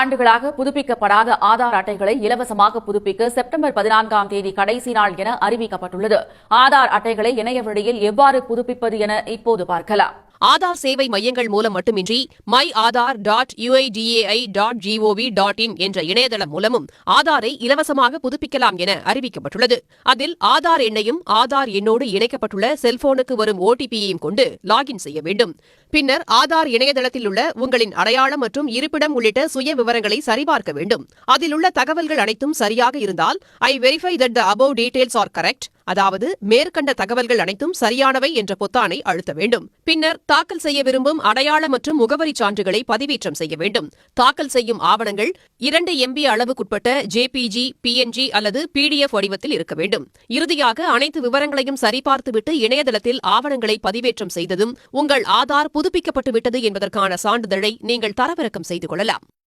ஆண்டுகளாக புதுப்பிக்கப்படாத ஆதார் அட்டைகளை இலவசமாக புதுப்பிக்க செப்டம்பர் 14ஆம் தேதி கடைசி நாள் என அறிவிக்கப்பட்டுள்ளது. ஆதார் அட்டைகளை இணைய வழியில் எவ்வாறு புதுப்பிப்பது என இப்போது பார்க்கலாம். ஆதார் சேவை மையங்கள் மூலம் மட்டுமின்றி myAadhar.uidai.gov.in என்ற இணையதளம் மூலமும் ஆதாரை இலவசமாக புதுப்பிக்கலாம் என அறிவிக்கப்பட்டுள்ளது. அதில் ஆதார் எண்ணையும் ஆதார் எண்ணோடு இணைக்கப்பட்டுள்ள செல்போனுக்கு வரும் OTP-யையும் கொண்டு லாகின் செய்ய வேண்டும். பின்னர் ஆதார் இணையதளத்தில் உள்ள உங்களின் அடையாளம் மற்றும் இருப்பிடம் உள்ளிட்ட சுய விவரங்களை சரிபார்க்க வேண்டும். அதில் உள்ள தகவல்கள் அனைத்தும் சரியாக இருந்தால் ஐ verify that the above details are correct, அதாவது மேற்கண்ட தகவல்கள் அனைத்தும் சரியானவை என்ற பொத்தானை அழுத்த வேண்டும். பின்னர் தாக்கல் செய்ய விரும்பும் அடையாள மற்றும் முகவரி சான்றுகளை பதிவேற்றம் செய்ய வேண்டும். தாக்கல் செய்யும் ஆவணங்கள் 2 MB அளவுக்குட்பட்ட JPG, PNG அல்லது PDF வடிவத்தில் இருக்க வேண்டும். இறுதியாக அனைத்து விவரங்களையும் சரிபார்த்துவிட்டு இணையதளத்தில் ஆவணங்களை பதிவேற்றம் செய்ததும் உங்கள் ஆதார் புதுப்பிக்கப்பட்டு விட்டது என்பதற்கான சான்றிதழை நீங்கள் தரவிறக்கம் செய்து கொள்ளலாம்.